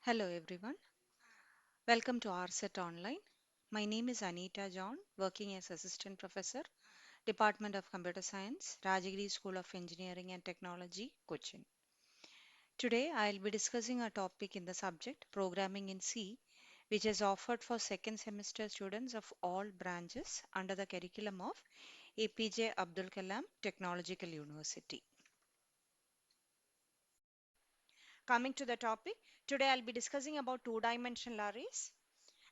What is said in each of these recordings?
Hello everyone, welcome to RSET Online. My name is Anita John, working as Assistant Professor, Department of Computer Science, Rajagiri School of Engineering and Technology, Cochin. Today I'll be discussing a topic in the subject Programming in C, which is offered for second semester students of all branches under the curriculum of APJ Abdul Kalam Technological University. Coming to the topic, today I'll be discussing about two-dimensional arrays.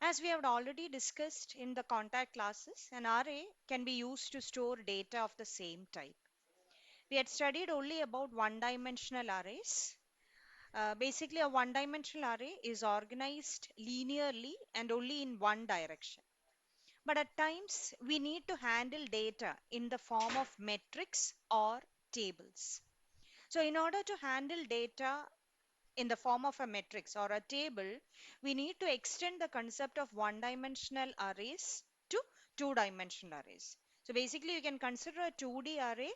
As we have already discussed in the contact classes, an array can be used to store data of the same type. We had studied only about one-dimensional arrays. Basically, a one-dimensional array is organized linearly and only in one direction. But at times, we need to handle data in the form of metrics or tables. So in order to handle data in the form of a matrix or a table, we need to extend the concept of one-dimensional arrays to two-dimensional arrays. So basically, you can consider a 2D array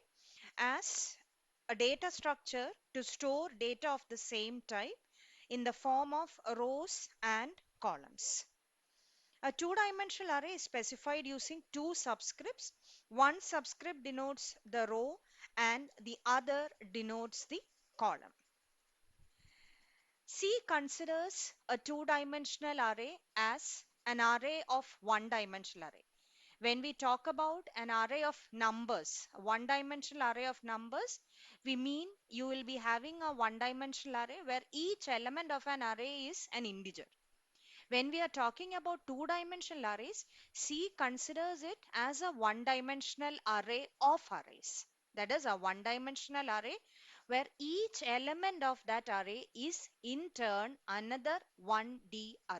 as a data structure to store data of the same type in the form of rows and columns. A two-dimensional array is specified using two subscripts. One subscript denotes the row and the other denotes the column. C considers a two-dimensional array as an array of one-dimensional array. When we talk about an array of numbers, a one-dimensional array of numbers, we mean you will be having a one-dimensional array where each element of an array is an integer. When we are talking about two-dimensional arrays, C considers it as a one-dimensional array of arrays. That is a one-dimensional array where each element of that array is in turn another 1D array.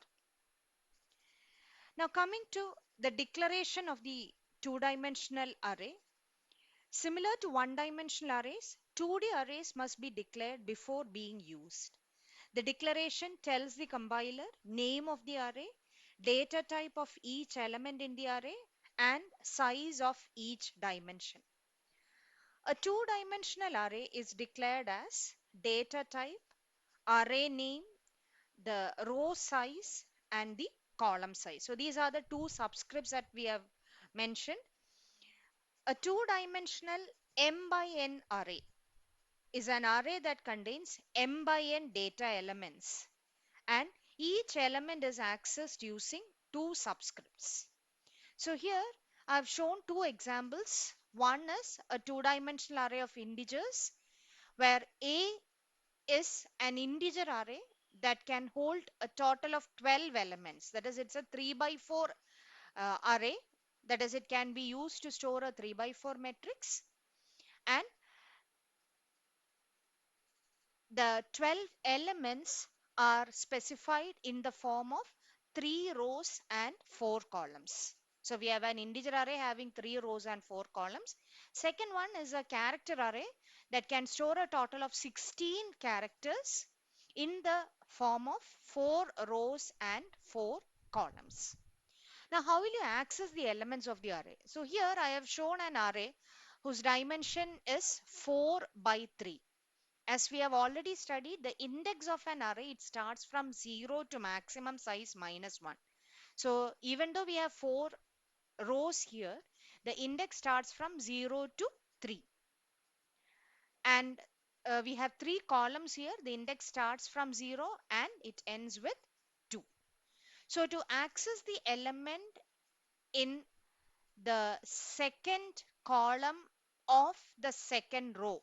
Now coming to the declaration of the two-dimensional array, similar to one-dimensional arrays, 2D arrays must be declared before being used. The declaration tells the compiler name of the array, data type of each element in the array, and size of each dimension. A two-dimensional array is declared as data type, array name, the row size, and the column size. So these are the two subscripts that we have mentioned. A two-dimensional m by n array is an array that contains m by n data elements, and each element is accessed using two subscripts. So here I've shown two examples. One is a two-dimensional array of integers where A is an integer array that can hold a total of 12 elements. That is, it's a 3 by 4 array. That is, it can be used to store a 3 by 4 matrix. And the 12 elements are specified in the form of 3 rows and 4 columns. So we have an integer array having 3 rows and 4 columns. Second one is a character array that can store a total of 16 characters in the form of 4 rows and 4 columns. Now, how will you access the elements of the array? So here I have shown an array whose dimension is 4 by 3. As we have already studied, the index of an array, it starts from 0 to maximum size minus 1. So even though we have 4 rows here, the index starts from 0 to 3. And we have 3 columns here. The index starts from 0 and it ends with 2. So to access the element in the second column of the second row,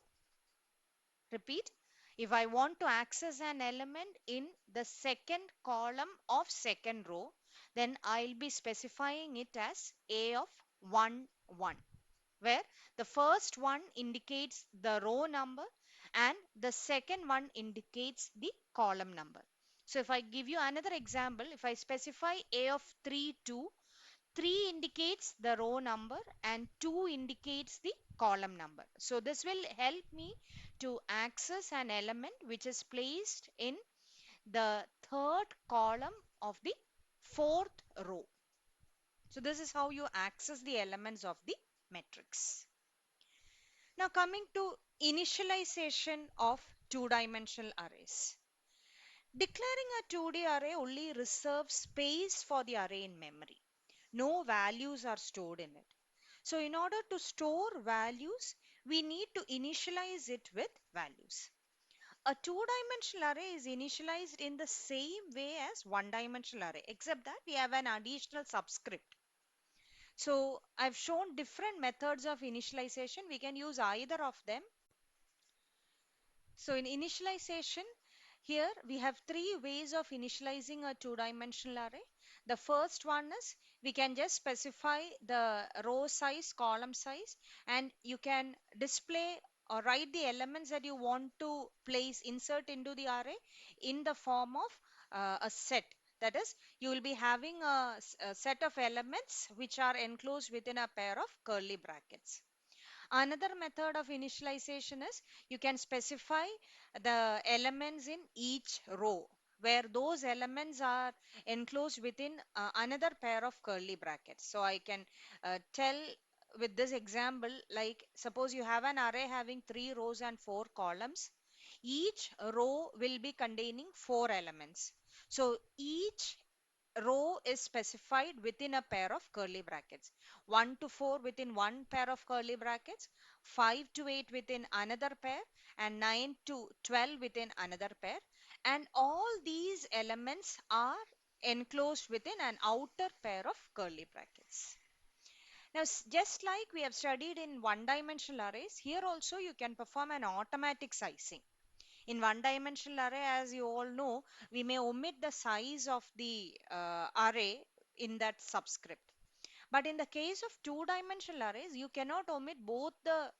repeat, if I want to access an element in the second column of second row, then I'll be specifying it as A of 1, 1, where the first one indicates the row number and the second one indicates the column number. So if I give you another example, if I specify A of 3, 2, 3 indicates the row number and 2 indicates the column number. So this will help me to access an element which is placed in the third column of the fourth row. So this is how you access the elements of the matrix. Now coming to initialization of two-dimensional arrays. Declaring a 2D array only reserves space for the array in memory. No values are stored in it. So in order to store values, we need to initialize it with values. A two-dimensional array is initialized in the same way as one-dimensional array, except that we have an additional subscript. So I've shown different methods of initialization. We can use either of them. So in initialization, here we have three ways of initializing a two-dimensional array. The first one is we can just specify the row size, column size, and you can display or write the elements that you want to place, insert into the array in the form of a set. That is, you will be having a set of elements which are enclosed within a pair of curly brackets. Another method of initialization is you can specify the elements in each row where those elements are enclosed within another pair of curly brackets. So I can tell with this example, like suppose you have an array having 3 rows and 4 columns. Each row will be containing 4 elements. So each row is specified within a pair of curly brackets. 1 to 4 within one pair of curly brackets, 5 to 8 within another pair, and 9 to 12 within another pair. And all these elements are enclosed within an outer pair of curly brackets. Now, just like we have studied in one-dimensional arrays, here also you can perform an automatic sizing. In one-dimensional array, as you all know, we may omit the size of the array in that subscript. But in the case of two-dimensional arrays, you cannot omit both the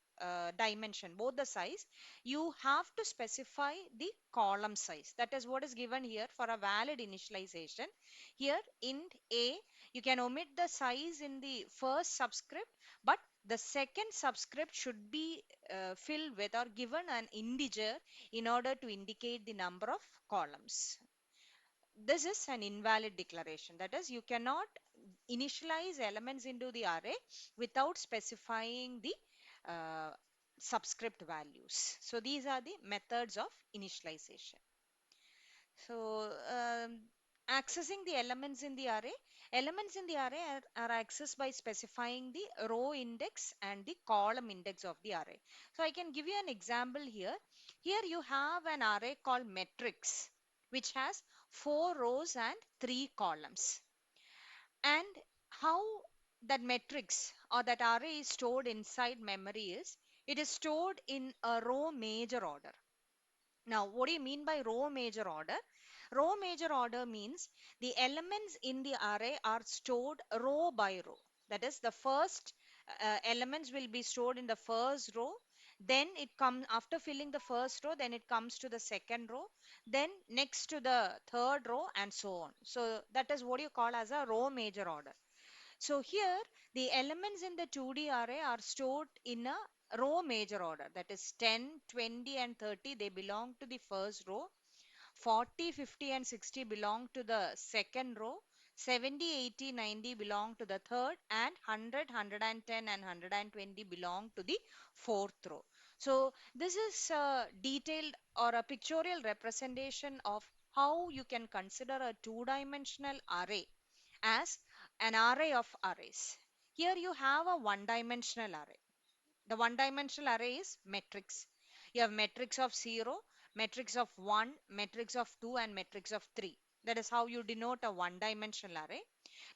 dimension, both the size. You have to specify the column size. That is what is given here for a valid initialization. Here, int A, you can omit the size in the first subscript, but the second subscript should be filled with or given an integer in order to indicate the number of columns. This is an invalid declaration. That is, you cannot initialize elements into the array without specifying the uh, subscript values. So these are the methods of initialization. So accessing the elements in the array. Elements in the array are accessed by specifying the row index and the column index of the array. So I can give you an example here. Here you have an array called matrix, which has 4 rows and 3 columns. And how that matrix or that array is stored inside memory is, it is stored in a row major order. Now, what do you mean by row major order? Row major order means the elements in the array are stored row by row. That is, the first elements will be stored in the first row. Then it comes after filling the first row, then it comes to the second row, then next to the third row, and so on. So that is what you call as a row major order. So here the elements in the 2D array are stored in a row major order. That is 10, 20 and 30, they belong to the first row. 40, 50 and 60 belong to the second row. 70, 80, 90 belong to the third, and 100, 110 and 120 belong to the fourth row. So this is a detailed or a pictorial representation of how you can consider a two-dimensional array as an array of arrays. Here you have a one-dimensional array. The one-dimensional array is matrix. You have matrix of 0, matrix of 1, matrix of 2 and matrix of 3. That is how you denote a one-dimensional array.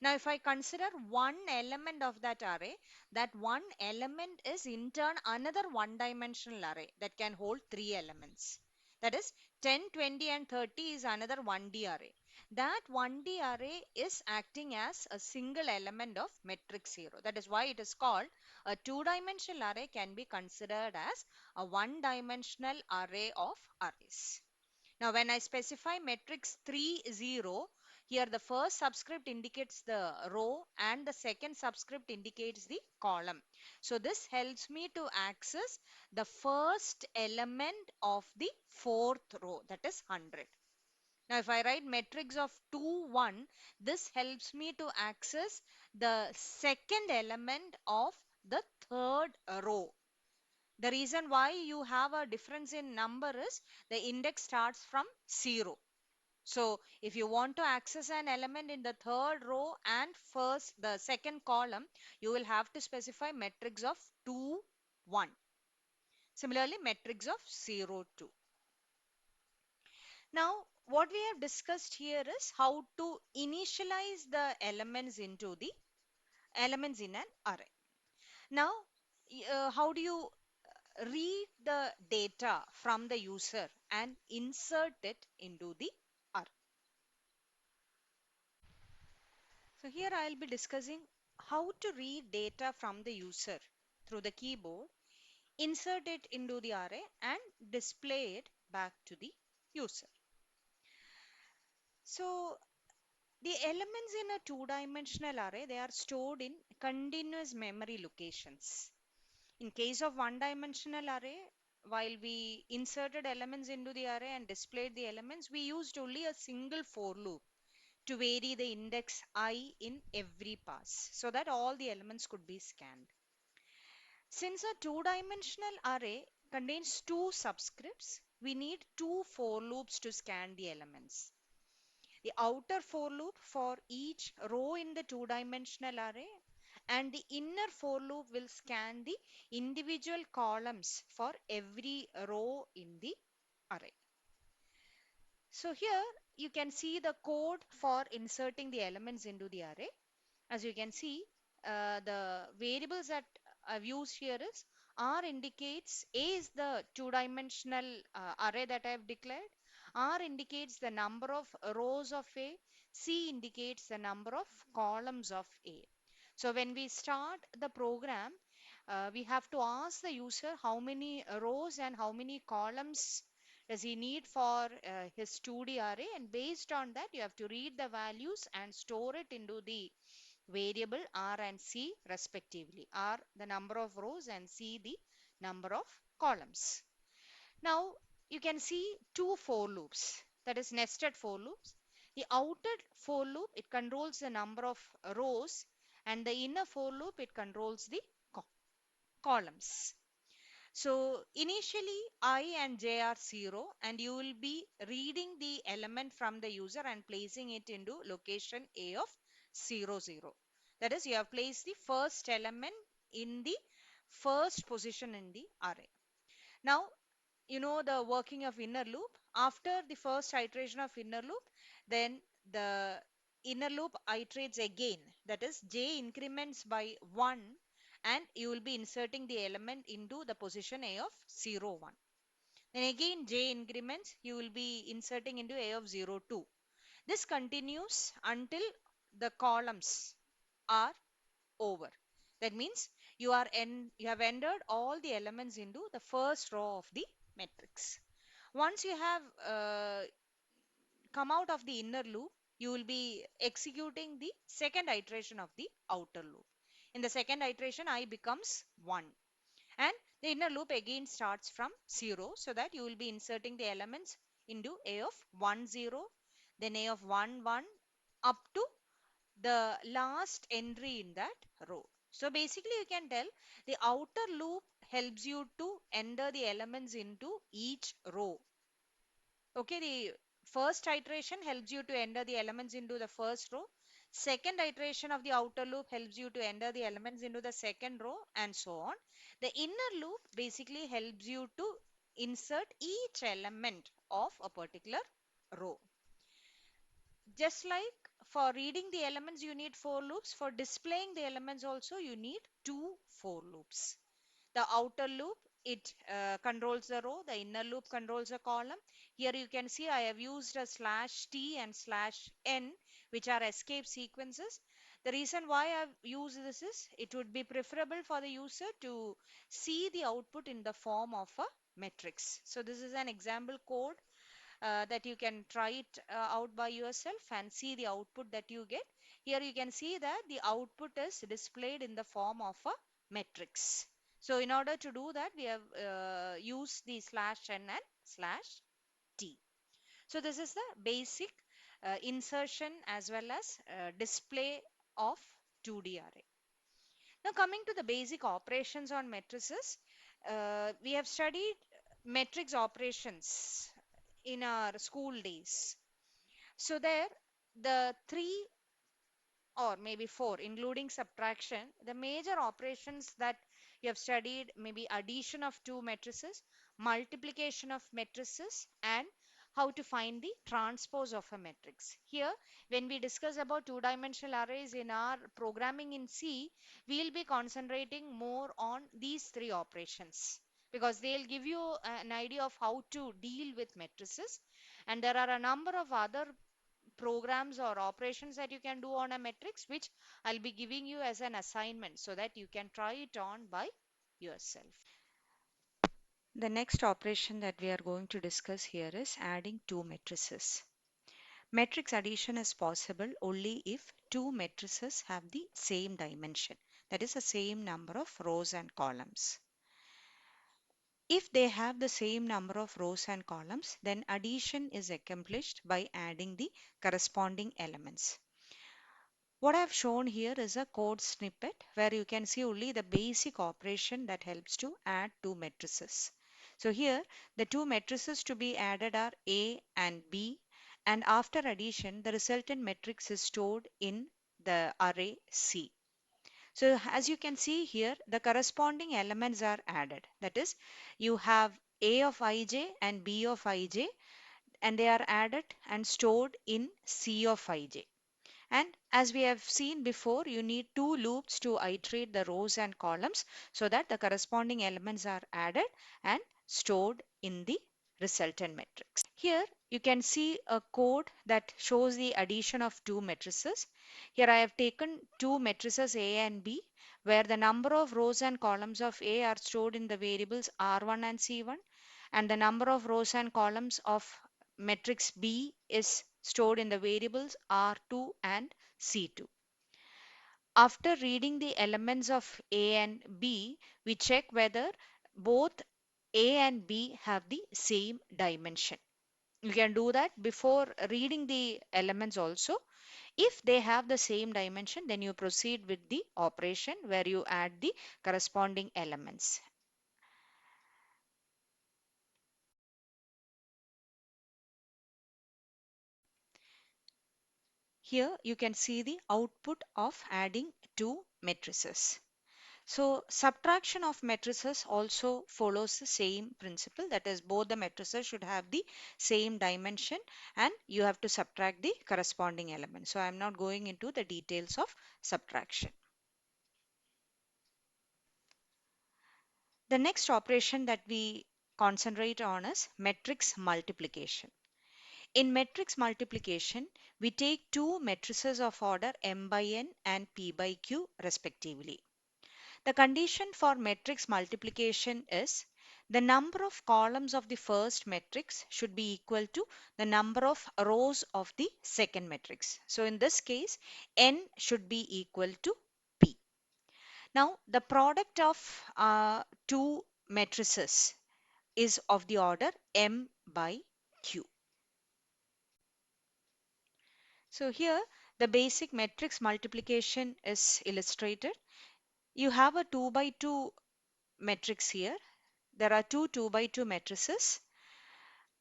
Now if I consider one element of that array, that one element is in turn another one-dimensional array that can hold 3 elements. That is 10, 20 and 30 is another 1D array. That 1D array is acting as a single element of matrix 0. That is why it is called a two-dimensional array can be considered as a one-dimensional array of arrays. Now, when I specify matrix 3, 0, here the first subscript indicates the row and the second subscript indicates the column. So, this helps me to access the first element of the fourth row, that is 100. Now, if I write matrix of 2, 1, this helps me to access the second element of the third row. The reason why you have a difference in number is the index starts from 0. So if you want to access an element in the third row and the second column, you will have to specify matrix of 2, 1. Similarly, matrix of 0, 2. Now, what we have discussed here is how to initialize the elements in an array. Now, how do you read the data from the user and insert it into the array? So here I'll be discussing how to read data from the user through the keyboard, insert it into the array and display it back to the user. So the elements in a two-dimensional array, they are stored in continuous memory locations. In case of one-dimensional array, while we inserted elements into the array and displayed the elements, we used only a single for loop to vary the index I in every pass so that all the elements could be scanned. Since a two-dimensional array contains two subscripts, we need two for loops to scan the elements. The outer for loop for each row in the two-dimensional array and the inner for loop will scan the individual columns for every row in the array. So here you can see the code for inserting the elements into the array. As you can see, the variables that I've used here is R indicates A is the two-dimensional array that I've declared. R indicates the number of rows of A. C indicates the number of columns of A. So when we start the program, we have to ask the user how many rows and how many columns does he need for his 2D array, and based on that you have to read the values and store it into the variable R and C respectively. R the number of rows and C the number of columns. Now you can see two for loops, that is nested for loops. The outer for loop, it controls the number of rows, and the inner for loop, it controls the co columns. So initially I and j are 0 and you will be reading the element from the user and placing it into location A of 0, 0. That is, you have placed the first element in the first position in the array. Now you know the working of inner loop. After the first iteration of inner loop, then the inner loop iterates again. That is, j increments by 1 and you will be inserting the element into the position A of 0, 1. Then again j increments, you will be inserting into A of 0, 2. This continues until the columns are over. That means you have entered all the elements into the first row of the matrix. Once you have come out of the inner loop, you will be executing the second iteration of the outer loop. In the second iteration, I becomes 1 and the inner loop again starts from 0, so that you will be inserting the elements into A of 1, 0, then A of 1, 1 up to the last entry in that row. So basically you can tell the outer loop helps you to enter the elements into each row. Okay, the first iteration helps you to enter the elements into the first row. Second iteration of the outer loop helps you to enter the elements into the second row and so on. The inner loop basically helps you to insert each element of a particular row. Just like for reading the elements, you need for loops. For displaying the elements also, you need two for loops. The outer loop, it controls the row. The inner loop controls the column. Here you can see I have used a slash t and slash n, which are escape sequences. The reason why I've used this is it would be preferable for the user to see the output in the form of a matrix. So this is an example code that you can try it out by yourself and see the output that you get. Here you can see that the output is displayed in the form of a matrix. So in order to do that, we have used the slash n and slash t. So this is the basic insertion as well as display of 2D array. Now coming to the basic operations on matrices, we have studied matrix operations in our school days. So there, the three or maybe four, including subtraction, the major operations that you have studied maybe addition of two matrices, multiplication of matrices, and how to find the transpose of a matrix. Here, when we discuss about two-dimensional arrays in our programming in C, we will be concentrating more on these three operations because they'll give you an idea of how to deal with matrices. And there are a number of other programs or operations that you can do on a matrix, which I'll be giving you as an assignment so that you can try it on by yourself. The next operation that we are going to discuss here is adding two matrices. Matrix addition is possible only if two matrices have the same dimension, that is the same number of rows and columns. If they have the same number of rows and columns, then addition is accomplished by adding the corresponding elements. What I've shown here is a code snippet where you can see only the basic operation that helps to add two matrices. So here the two matrices to be added are A and B, and after addition the resultant matrix is stored in the array C. So as you can see here, the corresponding elements are added. That is, you have A of ij and B of ij, and they are added and stored in C of ij. And as we have seen before, you need two loops to iterate the rows and columns so that the corresponding elements are added and stored in the resultant matrix. Here you can see a code that shows the addition of two matrices. Here I have taken two matrices A and B, where the number of rows and columns of A are stored in the variables R1 and C1, and the number of rows and columns of matrix B is stored in the variables R2 and C2. After reading the elements of A and B, we check whether both A and B have the same dimension. You can do that before reading the elements also. If they have the same dimension, then you proceed with the operation where you add the corresponding elements. Here you can see the output of adding two matrices. So subtraction of matrices also follows the same principle, that is both the matrices should have the same dimension and you have to subtract the corresponding element. So I am not going into the details of subtraction. The next operation that we concentrate on is matrix multiplication. In matrix multiplication, we take two matrices of order m by n and p by q respectively. The condition for matrix multiplication is the number of columns of the first matrix should be equal to the number of rows of the second matrix. So in this case, n should be equal to p. Now, the product of two matrices is of the order m by q. So here, the basic matrix multiplication is illustrated. You have a 2 by 2 matrix here. There are two 2 by 2 matrices,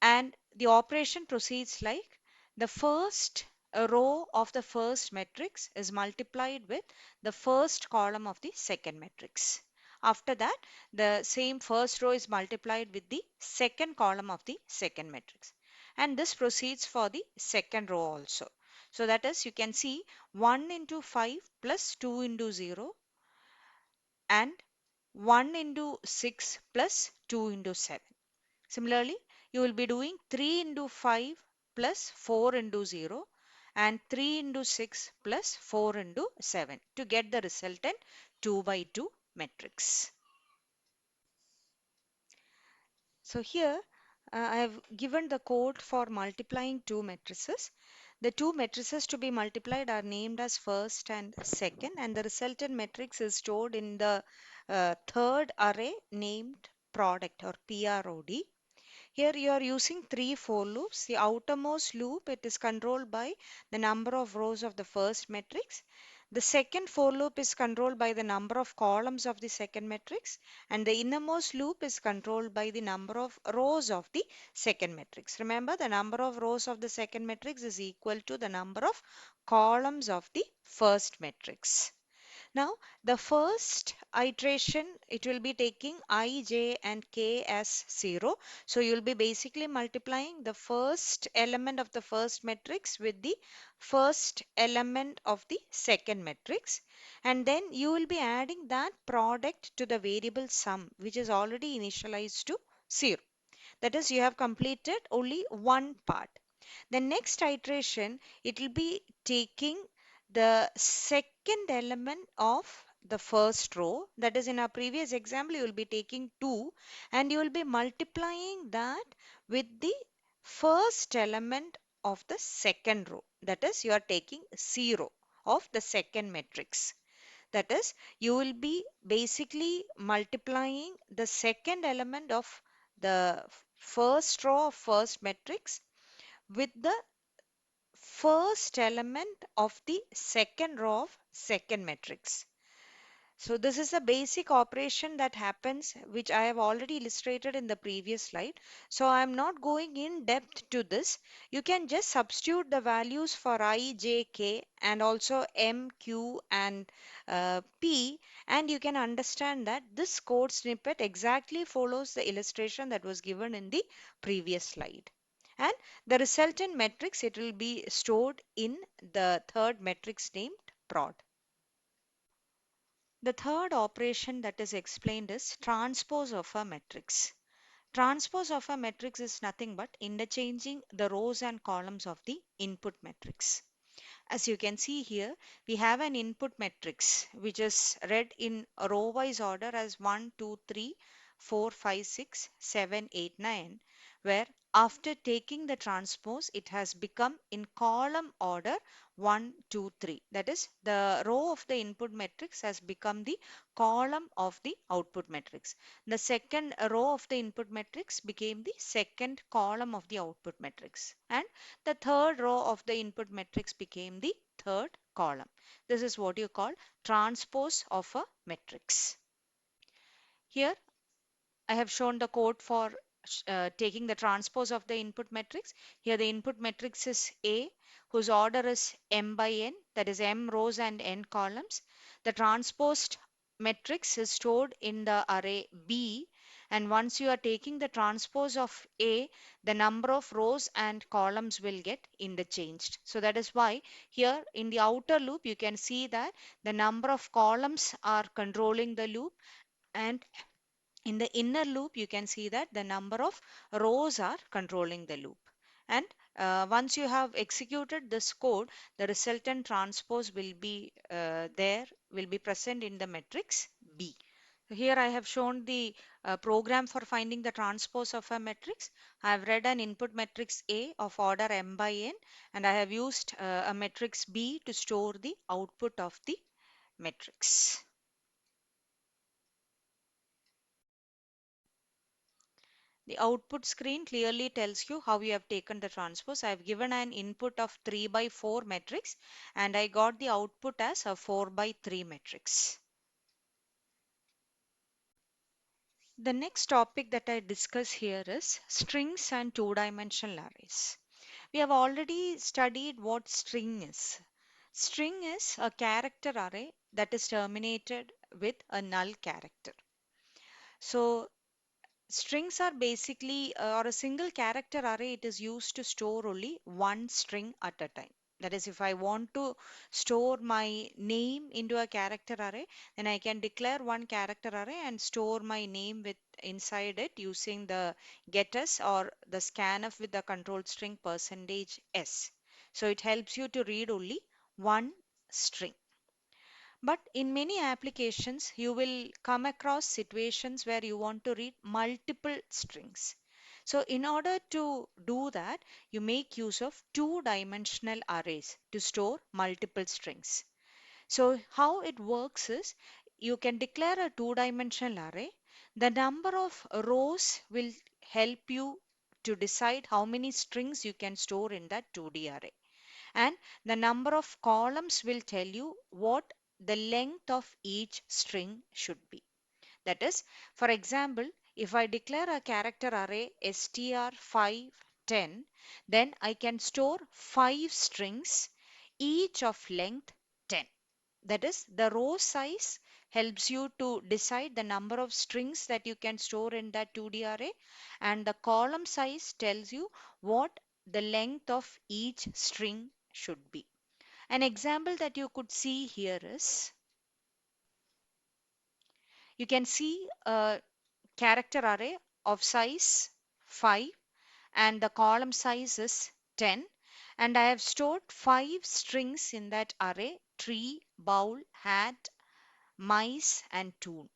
and the operation proceeds like the first row of the first matrix is multiplied with the first column of the second matrix. After that, the same first row is multiplied with the second column of the second matrix. And this proceeds for the second row also. So that is, you can see 1 into 5 plus 2 into 0 and 1 into 6 plus 2 into 7. Similarly, you will be doing 3 into 5 plus 4 into 0 and 3 into 6 plus 4 into 7 to get the resultant 2 by 2 matrix. So here I have given the code for multiplying two matrices. The two matrices to be multiplied are named as first and second, and the resultant matrix is stored in the third array named product or PROD. Here you are using three for loops. The outermost loop, it is controlled by the number of rows of the first matrix. The second for loop is controlled by the number of columns of the second matrix, and the innermost loop is controlled by the number of rows of the second matrix. Remember, the number of rows of the second matrix is equal to the number of columns of the first matrix. Now, the first iteration, it will be taking I, j and k as 0. So, you will be basically multiplying the first element of the first matrix with the first element of the second matrix. And then you will be adding that product to the variable sum, which is already initialized to 0. That is, you have completed only one part. The next iteration, it will be taking the second element of the first row. That is, in our previous example, you will be taking 2 and you will be multiplying that with the first element of the second row. That is, you are taking 0 of the second matrix. That is, you will be basically multiplying the second element of the first row of first matrix with the first element of the second row of second matrix. So this is a basic operation that happens, which I have already illustrated in the previous slide. So I am not going in depth to this. You can just substitute the values for I, j, k and also m, q and p, and you can understand that this code snippet exactly follows the illustration that was given in the previous slide. And the resultant matrix, it will be stored in the third matrix named prod. The third operation that is explained is transpose of a matrix. Transpose of a matrix is nothing but interchanging the rows and columns of the input matrix. As you can see here, we have an input matrix which is read in a row-wise order as 1, 2, 3, 4, 5, 6, 7, 8, 9, where after taking the transpose, it has become in column order 1, 2, 3. That is, the row of the input matrix has become the column of the output matrix. The second row of the input matrix became the second column of the output matrix. And the third row of the input matrix became the third column. This is what you call transpose of a matrix. Here I have shown the code for taking the transpose of the input matrix. Here the input matrix is A, whose order is m by n, that is m rows and n columns. The transposed matrix is stored in the array B, and once you are taking the transpose of A, the number of rows and columns will get interchanged. So that is why here in the outer loop you can see that the number of columns are controlling the loop, and in the inner loop you can see that the number of rows are controlling the loop. And once you have executed this code, the resultant transpose will be will be present in the matrix B. So here I have shown the program for finding the transpose of a matrix. I have read an input matrix A of order m by n, and I have used a matrix B to store the output of the matrix. The output screen clearly tells you how you have taken the transpose. I have given an input of 3 by 4 matrix and I got the output as a 4 by 3 matrix. The next topic that I discuss here is strings and two-dimensional arrays. We have already studied what string is. String is a character array that is terminated with a null character. So strings are basically, or a single character array, it is used to store only one string at a time. That is, if I want to store my name into a character array, then I can declare one character array and store my name with inside it using the getS or the scanf with the control string %s. So it helps you to read only one string. But in many applications, you will come across situations where you want to read multiple strings. So in order to do that, you make use of two-dimensional arrays to store multiple strings. So how it works is you can declare a two-dimensional array. The number of rows will help you to decide how many strings you can store in that 2D array. and the number of columns will tell you what the length of each string should be. That is, for example, if I declare a character array str510, then I can store 5 strings, each of length 10. That is, the row size helps you to decide the number of strings that you can store in that 2D array, and the column size tells you what the length of each string should be. An example that you could see here is, you can see a character array of size 5 and the column size is 10, and I have stored 5 strings in that array: tree, bowl, hat, mice and tool.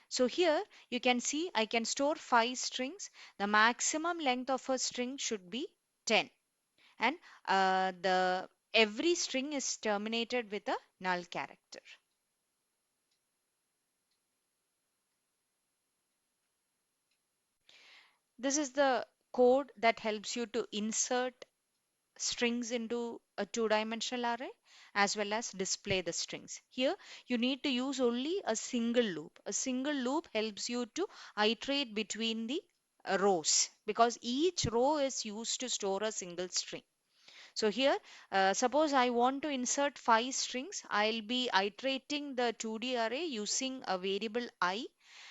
So here you can see I can store 5 strings. The maximum length of a string should be 10, and the every string is terminated with a null character. This is the code that helps you to insert strings into a two-dimensional array as well as display the strings. Here you need to use only a single loop. A single loop helps you to iterate between the rows, because each row is used to store a single string. So here, suppose I want to insert 5 strings, I'll be iterating the 2D array using a variable I,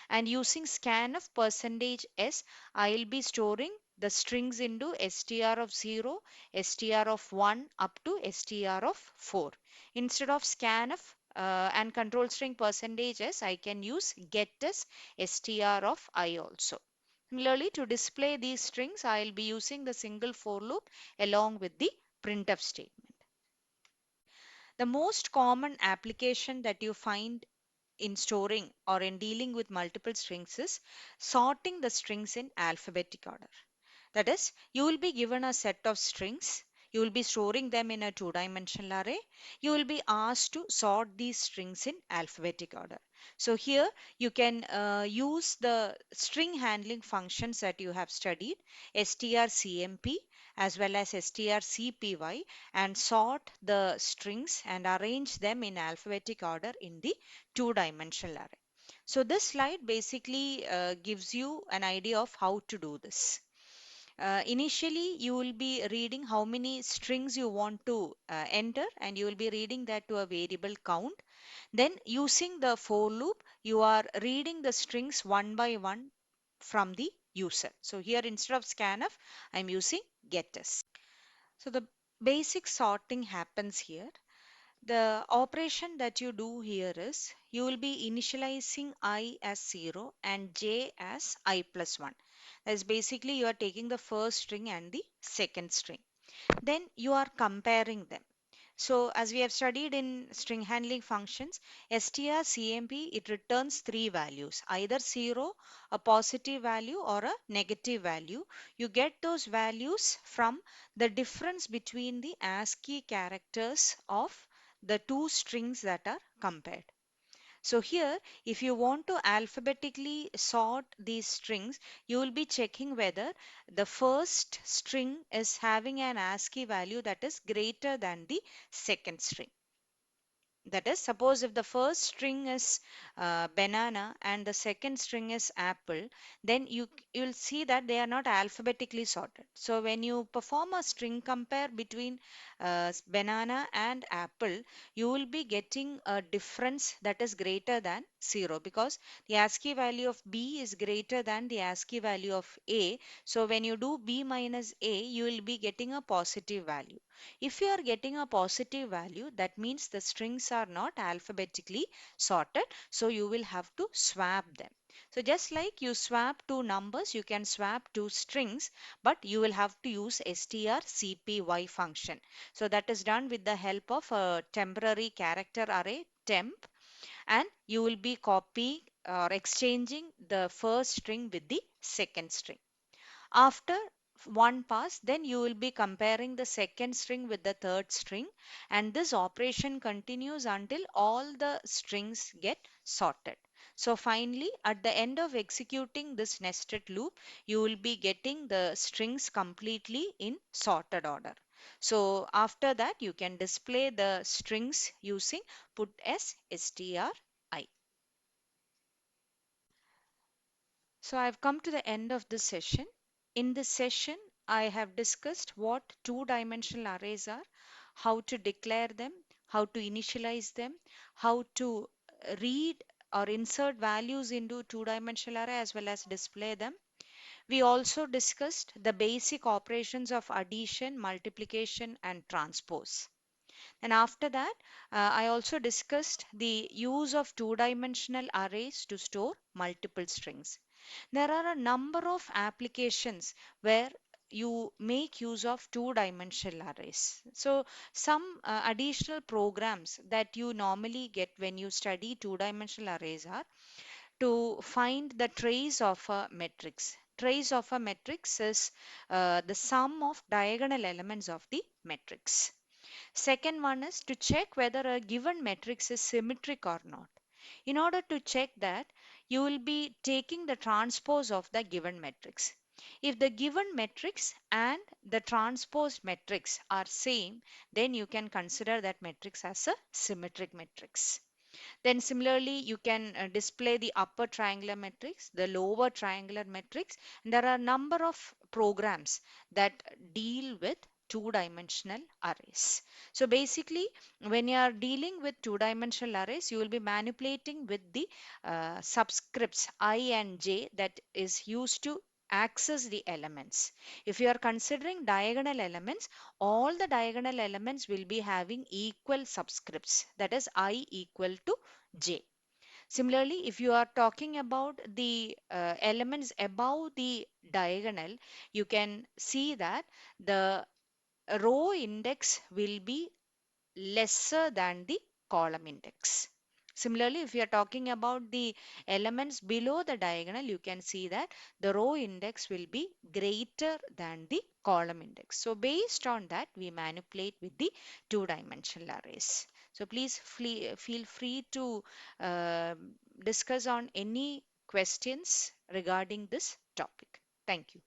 and using scanf percentage %s, I'll be storing the strings into str of 0, str of 1 up to str of 4. Instead of scanf and control string percentage %s, I can use getS str of I also. Similarly, to display these strings, I'll be using the single for loop along with the printf statement. The most common application that you find in storing or in dealing with multiple strings is sorting the strings in alphabetic order. That is, you will be given a set of strings. You will be storing them in a two-dimensional array. You will be asked to sort these strings in alphabetic order. So here you can use the string handling functions that you have studied, strcmp as well as strcpy, and sort the strings and arrange them in alphabetic order in the two-dimensional array. So this slide basically gives you an idea of how to do this. Initially, you will be reading how many strings you want to enter, and you will be reading that to a variable count. Then, using the for loop, you are reading the strings one by one from the user. So here, instead of scanf, I'm using getS. So the basic sorting happens here. The operation that you do here is, you will be initializing I as 0 and j as I plus 1. That is, basically you are taking the first string and the second string. Then you are comparing them. So as we have studied in string handling functions, strcmp, it returns 3 values, either 0, a positive value or a negative value. You get those values from the difference between the ASCII characters of the two strings that are compared. So here, if you want to alphabetically sort these strings, you will be checking whether the first string is having an ASCII value that is greater than the second string. That is, suppose if the first string is banana and the second string is apple, then you'll see that they are not alphabetically sorted. So when you perform a string compare between banana and apple, you will be getting a difference that is greater than 0, because the ASCII value of B is greater than the ASCII value of A. So when you do B minus A, you will be getting a positive value. If you are getting a positive value, that means the strings are not alphabetically sorted. So you will have to swap them. So just like you swap two numbers, you can swap two strings, but you will have to use strcpy function. So that is done with the help of a temporary character array temp, and you will be copying or exchanging the first string with the second string. After one pass, then you will be comparing the second string with the third string, and this operation continues until all the strings get sorted. So finally, at the end of executing this nested loop, you will be getting the strings completely in sorted order. So after that, you can display the strings using put s stri. So I've come to the end of this session. In this session, I have discussed what two-dimensional arrays are, how to declare them, how to initialize them, how to read or insert values into two-dimensional array as well as display them. We also discussed the basic operations of addition, multiplication, and transpose. And after that, I also discussed the use of two-dimensional arrays to store multiple strings. There are a number of applications where you make use of two-dimensional arrays. So some additional programs that you normally get when you study two-dimensional arrays are to find the trace of a matrix. Trace of a matrix is the sum of diagonal elements of the matrix. Second one is to check whether a given matrix is symmetric or not. In order to check that, you will be taking the transpose of the given matrix. If the given matrix and the transpose matrix are same, then you can consider that matrix as a symmetric matrix. Then similarly, you can display the upper triangular matrix, the lower triangular matrix. And there are a number of programs that deal with two-dimensional arrays. So basically, when you are dealing with two-dimensional arrays, you will be manipulating with the subscripts I and j that is used to access the elements. If you are considering diagonal elements, all the diagonal elements will be having equal subscripts, that is I equal to j. Similarly, if you are talking about the elements above the diagonal, you can see that the row index will be lesser than the column index. Similarly, if you are talking about the elements below the diagonal, you can see that the row index will be greater than the column index. So based on that, we manipulate with the two-dimensional arrays. So please feel free to discuss on any questions regarding this topic. Thank you.